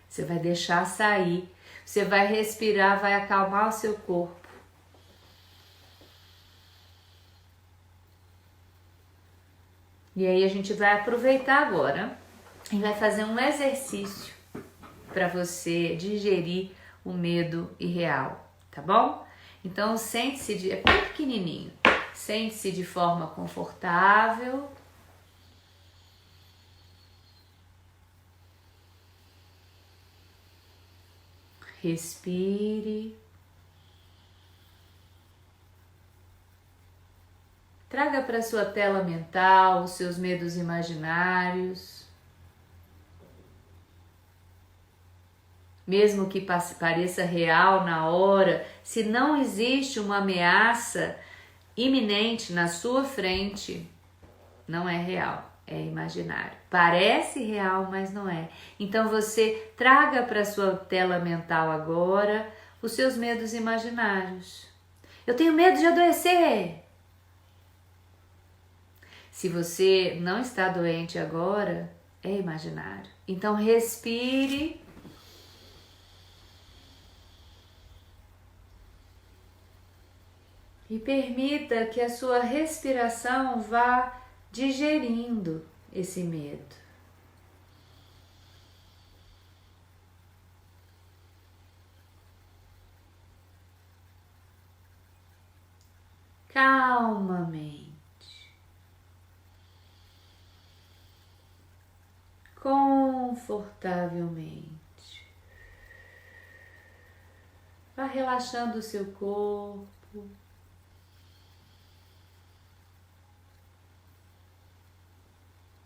Você vai deixar sair. Você vai respirar, vai acalmar o seu corpo. E aí a gente vai aproveitar agora e vai fazer um exercício para você digerir o medo irreal, tá bom? Então sente-se, é bem pequenininho, sente-se de forma confortável. Respire. Traga para sua tela mental os seus medos imaginários. Mesmo que pareça real na hora, se não existe uma ameaça iminente na sua frente, não é real, é imaginário. Parece real, mas não é. Então você traga para sua tela mental agora os seus medos imaginários. Eu tenho medo de adoecer. Se você não está doente agora, é imaginário. Então respire. E permita que a sua respiração vá digerindo esse medo. Calmamente, confortavelmente. Vá relaxando o seu corpo.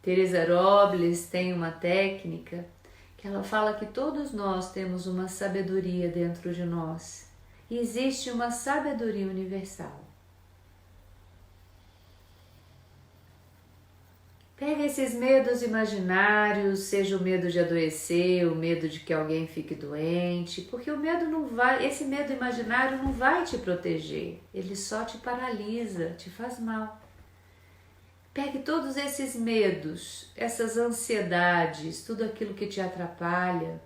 Teresa Robles tem uma técnica que ela fala que todos nós temos uma sabedoria dentro de nós. E existe uma sabedoria universal. Pega esses medos imaginários, seja o medo de adoecer, o medo de que alguém fique doente, porque o medo esse medo imaginário não vai te proteger, ele só te paralisa, te faz mal. Pegue todos esses medos, essas ansiedades, tudo aquilo que te atrapalha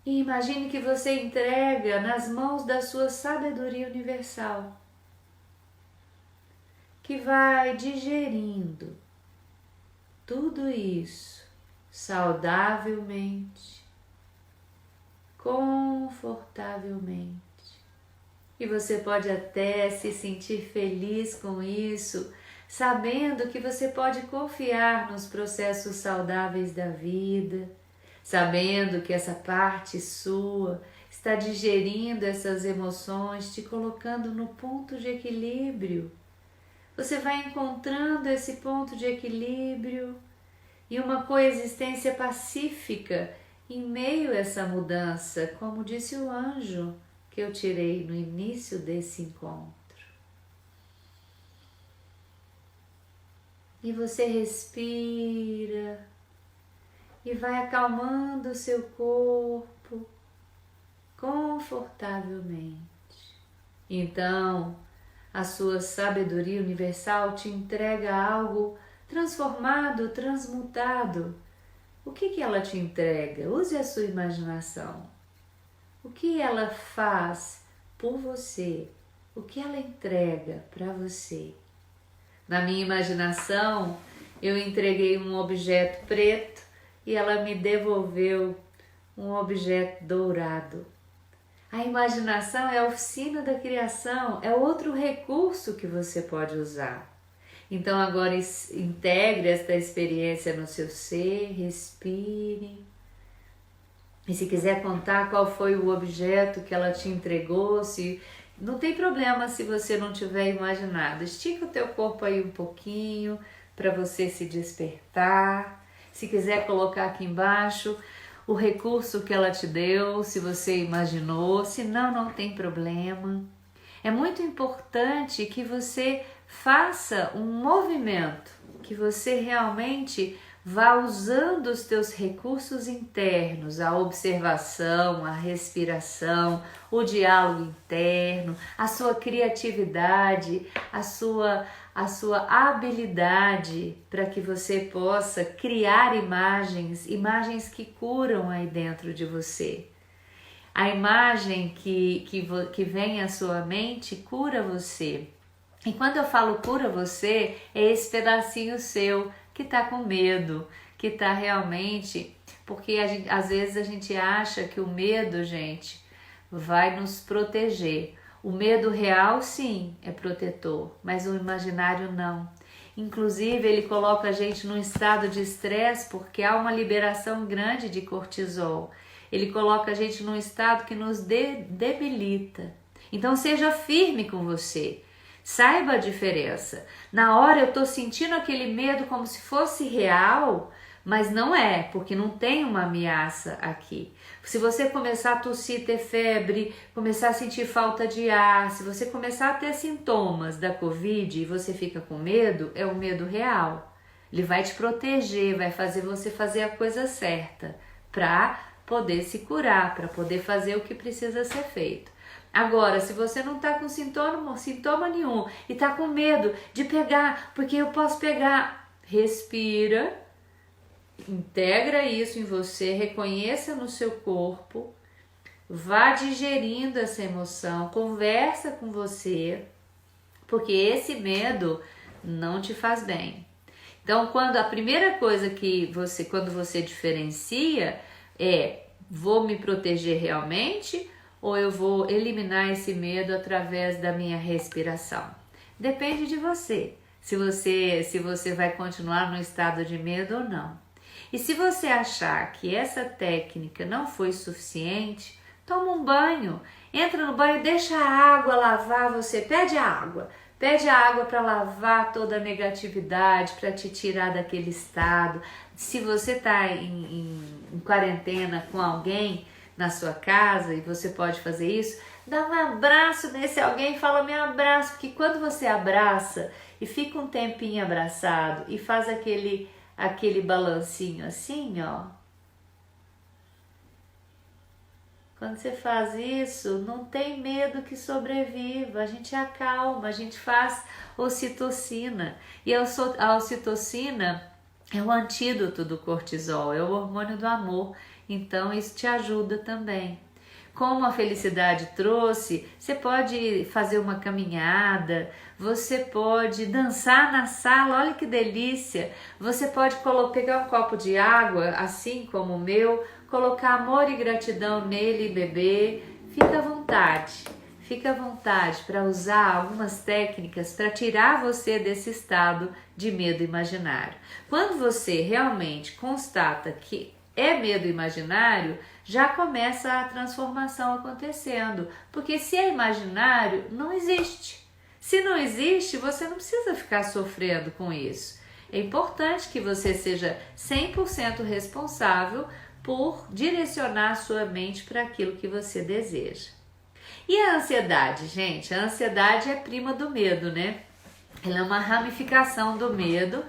e imagine que você entrega nas mãos da sua sabedoria universal, que vai digerindo tudo isso saudavelmente, confortavelmente. E você pode até se sentir feliz com isso, sabendo que você pode confiar nos processos saudáveis da vida, sabendo que essa parte sua está digerindo essas emoções, te colocando no ponto de equilíbrio. Você vai encontrando esse ponto de equilíbrio e uma coexistência pacífica em meio a essa mudança, como disse o anjo que eu tirei no início desse encontro. E você respira e vai acalmando o seu corpo confortavelmente. Então, a sua sabedoria universal te entrega algo transformado, transmutado. O que ela te entrega? Use a sua imaginação. O que ela faz por você? O que ela entrega para você? Na minha imaginação, eu entreguei um objeto preto e ela me devolveu um objeto dourado. A imaginação é a oficina da criação, é outro recurso que você pode usar. Então agora integre esta experiência no seu ser, respire. E se quiser contar qual foi o objeto que ela te entregou, não tem problema se você não tiver imaginado. Estica o teu corpo aí um pouquinho para você se despertar. Se quiser colocar aqui embaixo o recurso que ela te deu, se você imaginou, se não, não tem problema. É muito importante que você faça um movimento, que você realmente vá usando os teus recursos internos, a observação, a respiração, o diálogo interno, a sua criatividade, a sua habilidade para que você possa criar imagens que curam aí dentro de você. A imagem que vem à sua mente cura você. E quando eu falo cura você, é esse pedacinho seu que está com medo, que está realmente... Porque às vezes a gente acha que o medo, gente, vai nos proteger. O medo real, sim, é protetor, mas o imaginário não. Inclusive, ele coloca a gente num estado de estresse porque há uma liberação grande de cortisol. Ele coloca a gente num estado que nos debilita. Então, seja firme com você. Saiba a diferença. Na hora eu estou sentindo aquele medo como se fosse real, mas não é, porque não tem uma ameaça aqui. Se você começar a tossir, ter febre, começar a sentir falta de ar, se você começar a ter sintomas da Covid e você fica com medo, é um medo real. Ele vai te proteger, vai fazer você fazer a coisa certa para poder se curar, para poder fazer o que precisa ser feito. Agora, se você não está com sintoma nenhum e está com medo de pegar, porque eu posso pegar, respira, integra isso em você, reconheça no seu corpo, vá digerindo essa emoção, conversa com você, porque esse medo não te faz bem. Então, a primeira coisa quando você diferencia é: vou me proteger realmente ou eu vou eliminar esse medo através da minha respiração? Depende de você, se você vai continuar no estado de medo ou não. E se você achar que essa técnica não foi suficiente, toma um banho, entra no banho, deixa a água lavar você, pede a água para lavar toda a negatividade, para te tirar daquele estado. Se você está em quarentena com alguém na sua casa e você pode fazer isso, dá um abraço nesse alguém, fala me abraço, porque quando você abraça e fica um tempinho abraçado e faz aquele balancinho assim, ó. Quando você faz isso, não tem medo que sobreviva, a gente acalma, a gente faz ocitocina. E a ocitocina é o antídoto do cortisol, é o hormônio do amor, então isso te ajuda também. Como a felicidade trouxe, você pode fazer uma caminhada, você pode dançar na sala, olha que delícia. Você pode pegar um copo de água, assim como o meu, colocar amor e gratidão nele e beber. Fica à vontade para usar algumas técnicas para tirar você desse estado de medo imaginário. Quando você realmente constata que é medo imaginário, já começa a transformação acontecendo, porque se é imaginário, não existe. Se não existe, você não precisa ficar sofrendo com isso. É importante que você seja 100% responsável por direcionar a sua mente para aquilo que você deseja. E a ansiedade, gente? A ansiedade é prima do medo, né? Ela é uma ramificação do medo.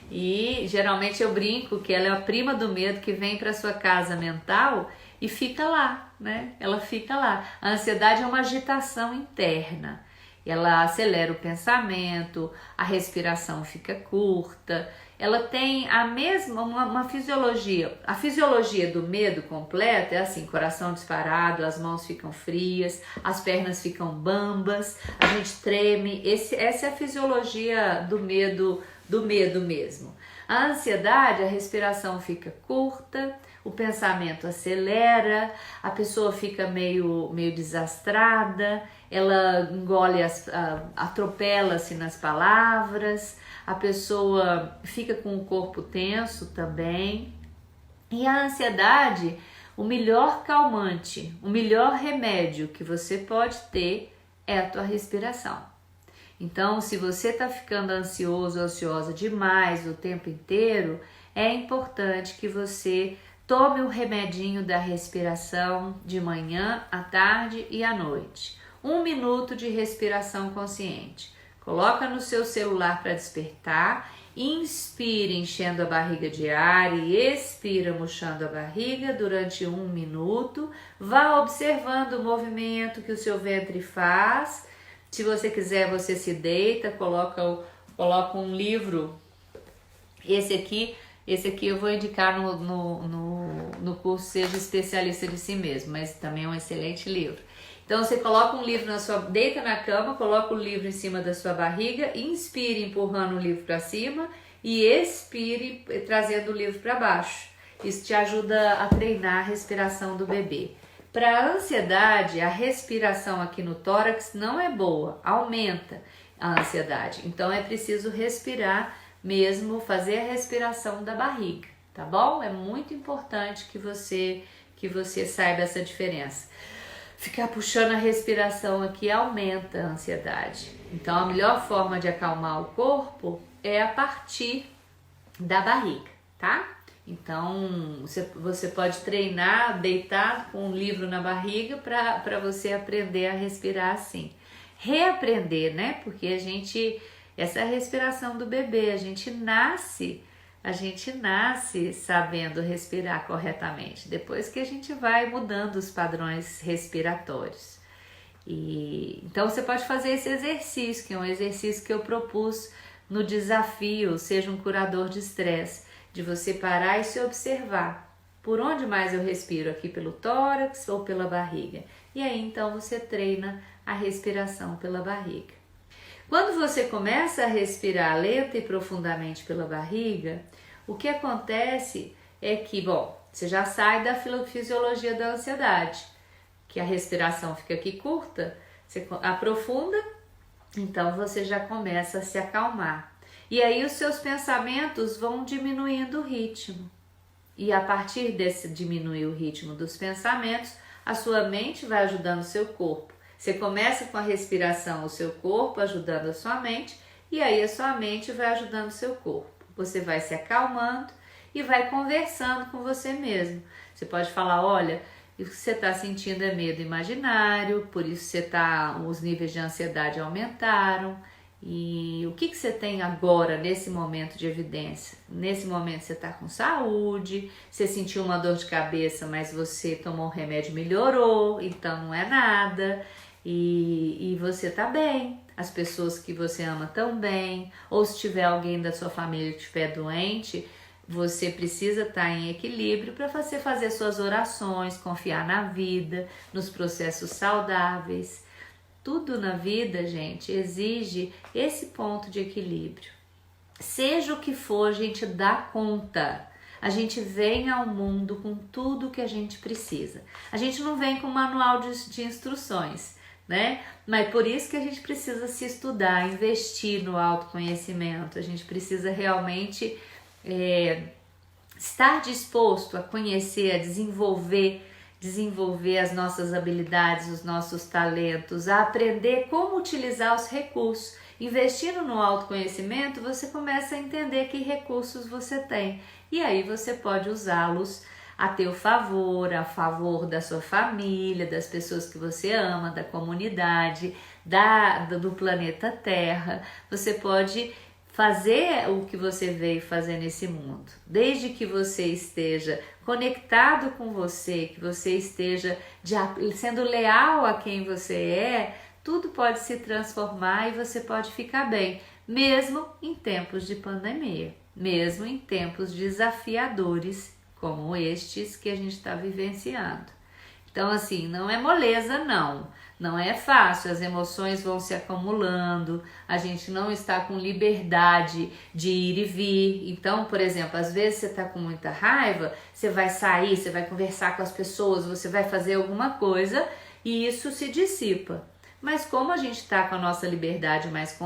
E geralmente eu brinco que ela é a prima do medo que vem para sua casa mental e fica lá, né? Ela fica lá. A ansiedade é uma agitação interna. Ela acelera o pensamento, a respiração fica curta, ela tem a mesma, uma fisiologia. A fisiologia do medo completa é assim, coração disparado, as mãos ficam frias, as pernas ficam bambas, a gente treme. Essa é a fisiologia do medo mesmo. A ansiedade, a respiração fica curta, o pensamento acelera, a pessoa fica meio desastrada, ela engole, atropela-se nas palavras, a pessoa fica com o corpo tenso também. E a ansiedade, o melhor calmante, o melhor remédio que você pode ter é a tua respiração. Então, se você está ficando ansioso, ansiosa demais o tempo inteiro, é importante que você tome o remedinho da respiração de manhã, à tarde e à noite. 1 minuto de respiração consciente. Coloca no seu celular para despertar, inspira enchendo a barriga de ar e expira murchando a barriga durante 1 minuto. Vá observando o movimento que o seu ventre faz. Se você quiser, você se deita, coloca um livro. Esse aqui eu vou indicar no curso Seja Especialista de Si Mesmo, mas também é um excelente livro. Então você coloca um livro deita na cama, coloca o livro em cima da sua barriga, inspire empurrando o livro para cima e expire trazendo o livro para baixo. Isso te ajuda a treinar a respiração do bebê. Para a ansiedade, a respiração aqui no tórax não é boa, aumenta a ansiedade. Então é preciso respirar mesmo, fazer a respiração da barriga, tá bom? É muito importante que você saiba essa diferença. Ficar puxando a respiração aqui aumenta a ansiedade. Então a melhor forma de acalmar o corpo é a partir da barriga, tá? Então você pode treinar, deitar com um livro na barriga para você aprender a respirar assim. Reaprender, né? Porque essa é a respiração do bebê, a gente nasce sabendo respirar corretamente, depois que a gente vai mudando os padrões respiratórios. Então você pode fazer esse exercício, que é um exercício que eu propus no desafio Seja um Curador de Estresse, de você parar e se observar. Por onde mais eu respiro? Aqui pelo tórax ou pela barriga? E aí então você treina a respiração pela barriga. Quando você começa a respirar lenta e profundamente pela barriga, o que acontece é que, você já sai da fisiologia da ansiedade, que a respiração fica aqui curta, você aprofunda, então você já começa a se acalmar. E aí os seus pensamentos vão diminuindo o ritmo. E a partir desse diminuir o ritmo dos pensamentos, a sua mente vai ajudando o seu corpo. Você começa com a respiração, o seu corpo ajudando a sua mente, e aí a sua mente vai ajudando o seu corpo. Você vai se acalmando e vai conversando com você mesmo. Você pode falar, olha, o que você está sentindo é medo imaginário, por isso os níveis de ansiedade aumentaram. E o que você tem agora, nesse momento de evidência? Nesse momento você está com saúde, você sentiu uma dor de cabeça, mas você tomou um remédio e melhorou, então não é nada. E você tá bem, as pessoas que você ama estão bem, ou se tiver alguém da sua família que estiver doente, você precisa estar em equilíbrio para você fazer suas orações, confiar na vida, nos processos saudáveis. Tudo na vida, gente, exige esse ponto de equilíbrio. Seja o que for, a gente dá conta. A gente vem ao mundo com tudo que a gente precisa. A gente não vem com manual de instruções, né? Mas por isso que a gente precisa se estudar, investir no autoconhecimento. A gente precisa realmente estar disposto a conhecer, a desenvolver as nossas habilidades, os nossos talentos, a aprender como utilizar os recursos. Investindo no autoconhecimento, você começa a entender que recursos você tem e aí você pode usá-los a teu favor, a favor da sua família, das pessoas que você ama, da comunidade, do planeta Terra. Você pode fazer o que você veio fazer nesse mundo. Desde que você esteja conectado com você, que você esteja sendo leal a quem você é, tudo pode se transformar e você pode ficar bem, mesmo em tempos de pandemia, mesmo em tempos desafiadores como estes que a gente está vivenciando. Então, assim, não é moleza, não é fácil, as emoções vão se acumulando, a gente não está com liberdade de ir e vir. Então, por exemplo, às vezes você está com muita raiva, você vai sair, você vai conversar com as pessoas, você vai fazer alguma coisa e isso se dissipa. Mas como a gente está com a nossa liberdade mais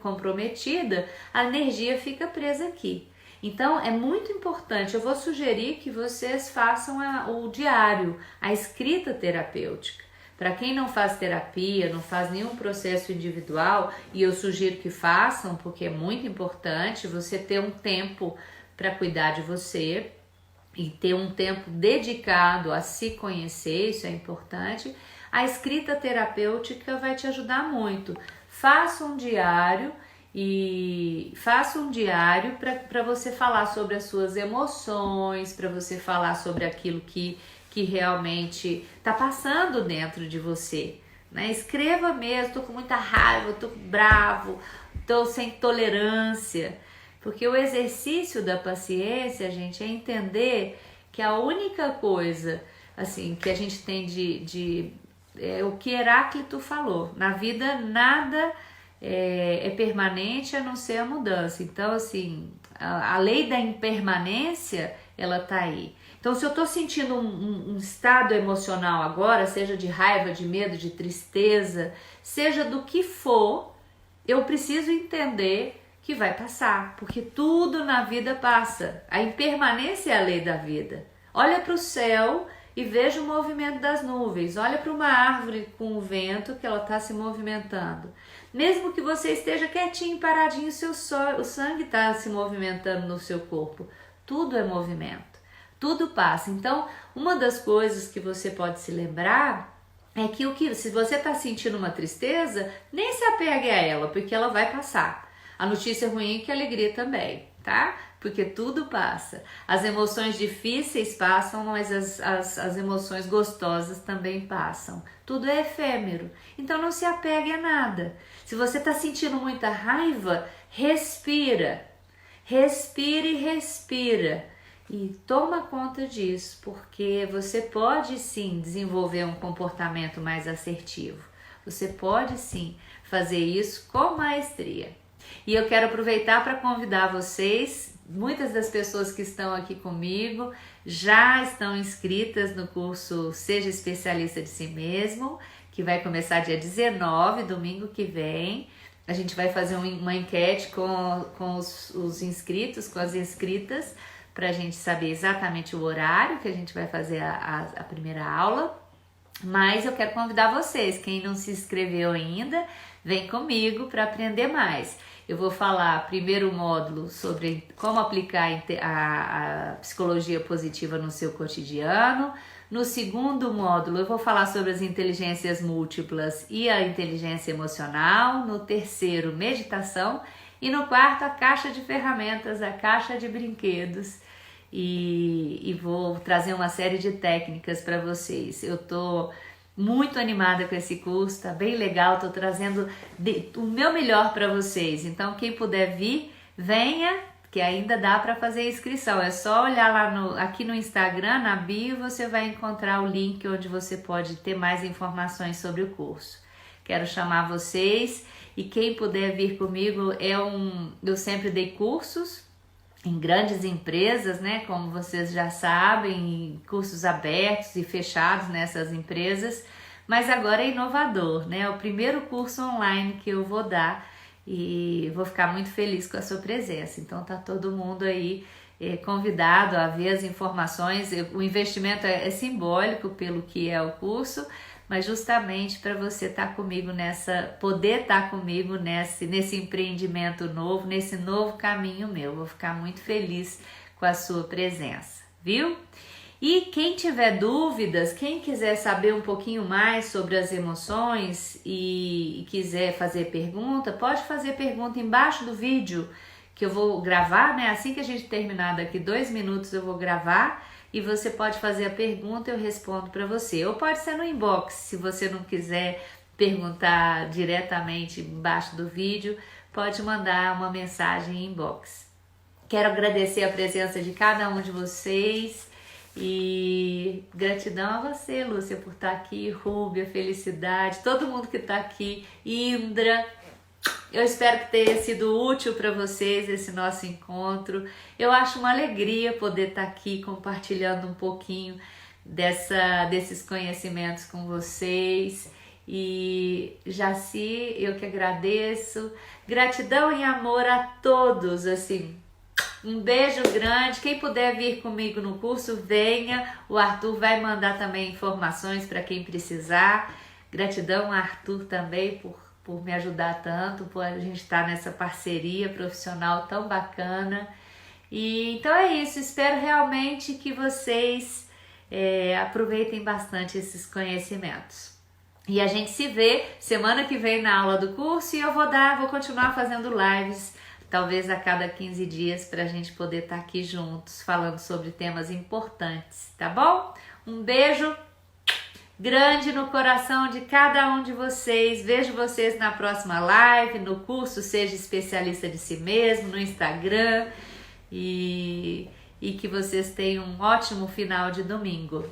comprometida, a energia fica presa aqui. Então é muito importante, eu vou sugerir que vocês façam o diário, a escrita terapêutica. Para quem não faz terapia, não faz nenhum processo individual, e eu sugiro que façam, porque é muito importante você ter um tempo para cuidar de você e ter um tempo dedicado a se conhecer, isso é importante. A escrita terapêutica vai te ajudar muito. Faça um diário para você falar sobre as suas emoções, para você falar sobre aquilo que realmente está passando dentro de você, né? Escreva mesmo, tô com muita raiva, tô bravo, tô sem tolerância, porque o exercício da paciência, gente, é entender que a única coisa assim que a gente tem é o que Heráclito falou, na vida nada é permanente a não ser a mudança. Então, assim, a lei da impermanência, ela tá aí. Então, se eu tô sentindo um estado emocional agora, seja de raiva, de medo, de tristeza, seja do que for, eu preciso entender que vai passar, porque tudo na vida passa. A impermanência é a lei da vida. Olha para o céu e veja o movimento das nuvens. Olha para uma árvore com o vento que ela está se movimentando. Mesmo que você esteja quietinho, paradinho, o sangue está se movimentando no seu corpo. Tudo é movimento, tudo passa. Então, uma das coisas que você pode se lembrar é que se você está sentindo uma tristeza, nem se apegue a ela, porque ela vai passar. A notícia ruim é que a alegria também, tá? Porque tudo passa. As emoções difíceis passam, mas as emoções gostosas também passam. Tudo é efêmero. Então não se apegue a nada. Se você está sentindo muita raiva, respira. Respire e respira. E toma conta disso, porque você pode sim desenvolver um comportamento mais assertivo. Você pode sim fazer isso com maestria. E eu quero aproveitar para convidar vocês, muitas das pessoas que estão aqui comigo já estão inscritas no curso Seja Especialista de Si Mesmo, que vai começar dia 19, domingo que vem. A gente vai fazer uma enquete com os inscritos, com as inscritas, para a gente saber exatamente o horário que a gente vai fazer a primeira aula. Mas eu quero convidar vocês, quem não se inscreveu ainda, vem comigo para aprender mais. Eu vou falar primeiro módulo sobre como aplicar a psicologia positiva no seu cotidiano. No segundo módulo eu vou falar sobre as inteligências múltiplas e a inteligência emocional. No terceiro, meditação. E no quarto, a caixa de ferramentas, a caixa de brinquedos. E vou trazer uma série de técnicas para vocês. Eu tô muito animada com esse curso, tá bem legal, tô trazendo o meu melhor para vocês. Então, quem puder vir, venha, que ainda dá para fazer a inscrição. É só olhar lá aqui no Instagram, na bio, você vai encontrar o link onde você pode ter mais informações sobre o curso. Quero chamar vocês e quem puder vir comigo, eu sempre dei cursos em grandes empresas, né? Como vocês já sabem, cursos abertos e fechados nessas empresas, mas agora é inovador, né? É o primeiro curso online que eu vou dar e vou ficar muito feliz com a sua presença. Então tá todo mundo aí convidado a ver as informações. O investimento é simbólico pelo que é o curso, mas justamente para você estar comigo poder estar comigo nesse empreendimento novo, nesse novo caminho meu. Vou ficar muito feliz com a sua presença, viu? E quem tiver dúvidas, quem quiser saber um pouquinho mais sobre as emoções e quiser fazer pergunta, pode fazer pergunta embaixo do vídeo que eu vou gravar, né? Assim que a gente terminar, daqui 2 minutos eu vou gravar e você pode fazer a pergunta e eu respondo para você. Ou pode ser no inbox, se você não quiser perguntar diretamente embaixo do vídeo, pode mandar uma mensagem em inbox. Quero agradecer a presença de cada um de vocês e gratidão a você, Lúcia, por estar aqui, Rúbia, Felicidade, todo mundo que está aqui, Indra. Eu espero que tenha sido útil para vocês esse nosso encontro. Eu acho uma alegria poder estar aqui compartilhando um pouquinho desses conhecimentos com vocês. E Jaci, eu que agradeço. Gratidão e amor a todos, assim. Um beijo grande. Quem puder vir comigo no curso, venha. O Arthur vai mandar também informações para quem precisar. Gratidão, Arthur, também por me ajudar tanto, por a gente estar nessa parceria profissional tão bacana. E então é isso, espero realmente que vocês aproveitem bastante esses conhecimentos. E a gente se vê semana que vem na aula do curso e eu vou continuar fazendo lives, talvez a cada 15 dias, para a gente poder estar aqui juntos, falando sobre temas importantes, tá bom? Um beijo grande no coração de cada um de vocês. Vejo vocês na próxima live, no curso Seja Especialista de Si Mesmo, no Instagram. E que vocês tenham um ótimo final de domingo.